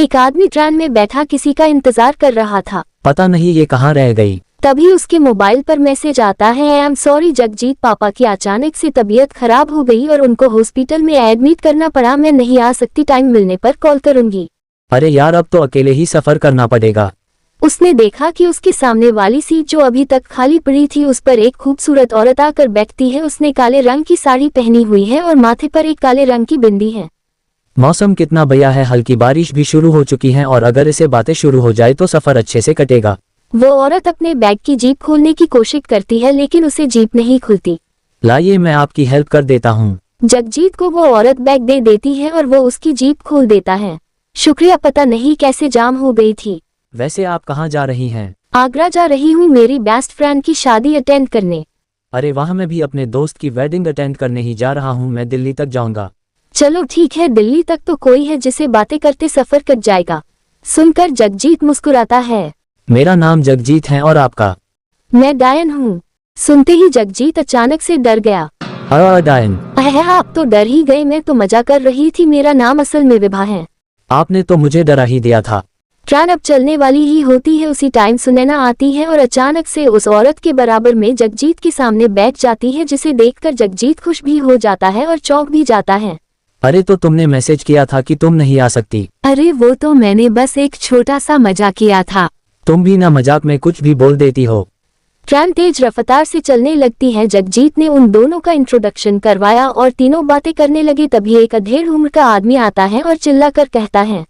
एक आदमी ट्रेन में बैठा किसी का इंतजार कर रहा था। पता नहीं ये कहाँ रह गई। तभी उसके मोबाइल पर मैसेज आता है, आई एम सॉरी जगजीत, पापा की अचानक से तबीयत खराब हो गई और उनको हॉस्पिटल में एडमिट करना पड़ा, मैं नहीं आ सकती, टाइम मिलने पर कॉल करूंगी। अरे यार, अब तो अकेले ही सफर करना पड़ेगा। उसने देखा कि उसके सामने वाली सीट जो अभी तक खाली पड़ी थी उस पर एक खूबसूरत औरत आकर बैठती है। उसने काले रंग की साड़ी पहनी हुई है और माथे पर एक काले रंग की बिंदी है। मौसम कितना बढ़िया है, हल्की बारिश भी शुरू हो चुकी है और अगर इसे बातें शुरू हो जाए तो सफर अच्छे से कटेगा। वो औरत अपने बैग की जीप खोलने की कोशिश करती है लेकिन उसे जीप नहीं खुलती। लाइए मैं आपकी हेल्प कर देता हूँ। जगजीत को वो औरत बैग दे देती है और वो उसकी जीप खोल देता है। शुक्रिया, पता नहीं कैसे जाम हो गई थी। वैसे आप कहाँ जा रही हैं? आगरा जा रही हूँ मेरी बेस्ट फ्रेंड की शादी अटेंड करने। अरे वाह, मैं भी अपने दोस्त की वेडिंग अटेंड करने ही जा रहा हूँ। मैं दिल्ली तक जाऊंगा। चलो ठीक है, दिल्ली तक तो कोई है जिसे बातें करते सफर कट जाएगा। सुनकर जगजीत मुस्कुराता है। मेरा नाम जगजीत है और आपका? मैं डायन हूँ। सुनते ही जगजीत अचानक से डर गया। डायन? आप तो डर ही गए, मैं तो मजा कर रही थी, मेरा नाम असल में विभा है। आपने तो मुझे डरा ही दिया था। ट्रेन अब चलने वाली ही होती है, उसी टाइम सुनैना आती है और अचानक से उस औरत के बराबर में जगजीत के सामने बैठ जाती है, जिसे देखकर जगजीत खुश भी हो जाता है और चौंक भी जाता है। अरे तो तुमने मैसेज किया था कि तुम नहीं आ सकती। अरे वो तो मैंने बस एक छोटा सा मजाक किया था। तुम भी ना मजाक में कुछ भी बोल देती हो। ट्रेन तेज रफ्तार से चलने लगती है। जगजीत ने उन दोनों का इंट्रोडक्शन करवाया और तीनों बातें करने लगे। तभी एक अधेड़ उम्र का आदमी आता है और चिल्लाकर कहता है,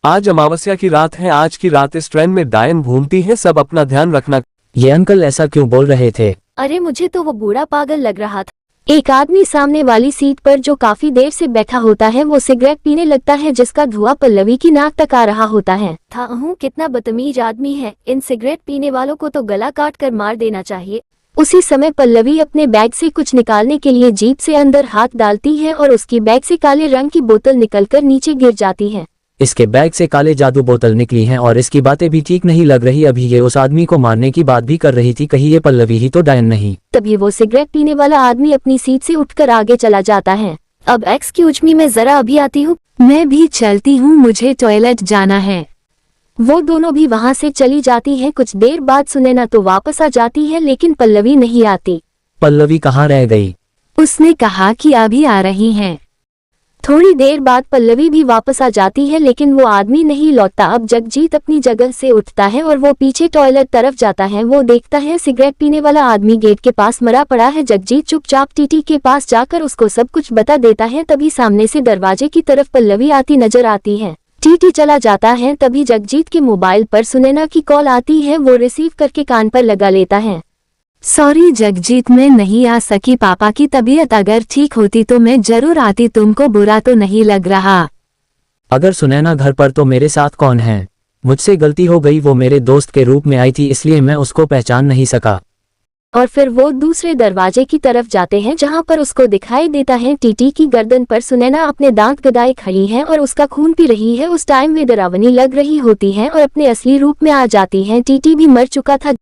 आज अमावस्या की रात है, आज की रात इस ट्रेन में डायन घूमती है, सब अपना ध्यान रखना। ये अंकल ऐसा क्यों बोल रहे थे? अरे मुझे तो वो बूढ़ा पागल लग रहा था। एक आदमी सामने वाली सीट पर जो काफी देर से बैठा होता है वो सिगरेट पीने लगता है, जिसका धुआं पल्लवी की नाक तक आ रहा होता है। कितना बदतमीज आदमी है, इन सिगरेट पीने वालों को तो गला काट कर मार देना चाहिए। उसी समय पल्लवी अपने बैग से कुछ निकालने के लिए जीप से अंदर हाथ डालती है और उसकी बैग से काले रंग की बोतल निकलकर नीचे गिर जाती है। इसके बैग से काले जादू बोतल निकली हैं और इसकी बातें भी ठीक नहीं लग रही। अभी ये उस आदमी को मारने की बात भी कर रही थी, कहीं ये पल्लवी ही तो डायन नहीं। तभी वो सिगरेट पीने वाला आदमी अपनी सीट से उठकर आगे चला जाता है। अब एक्सक्यूज मी, मैं जरा अभी आती हूँ। मैं भी चलती हूँ, मुझे टॉयलेट जाना है। वो दोनों भी वहाँ से चली जाती है। कुछ देर बाद सुनैना तो वापस आ जाती है लेकिन पल्लवी नहीं आती। पल्लवी कहाँ रह गई? उसने कहा कि अभी आ रही हैं। थोड़ी देर बाद पल्लवी भी वापस आ जाती है लेकिन वो आदमी नहीं लौटता। अब जगजीत अपनी जगह से उठता है और वो पीछे टॉयलेट तरफ जाता है। वो देखता है सिगरेट पीने वाला आदमी गेट के पास मरा पड़ा है। जगजीत चुपचाप टीटी के पास जाकर उसको सब कुछ बता देता है। तभी सामने से दरवाजे की तरफ पल्लवी आती नजर आती है। टीटी चला जाता है। तभी जगजीत के मोबाइल पर सुनैना की कॉल आती है। वो रिसीव करके कान पर लगा लेता है। सॉरी जगजीत, मैं नहीं आ सकी, पापा की तबीयत अगर ठीक होती तो मैं जरूर आती, तुमको बुरा तो नहीं लग रहा? अगर सुनैना घर पर तो मेरे साथ कौन है? मुझसे गलती हो गई, वो मेरे दोस्त के रूप में आई थी इसलिए मैं उसको पहचान नहीं सका। और फिर वो दूसरे दरवाजे की तरफ जाते हैं जहां पर उसको दिखाई देता है टीटी की गर्दन पर सुनैना अपने दांत गदाए खड़ी है और उसका खून पी रही है। उस टाइम वे डरावनी लग रही होती है और अपने असली रूप में आ जाती है। टीटी भी मर चुका था।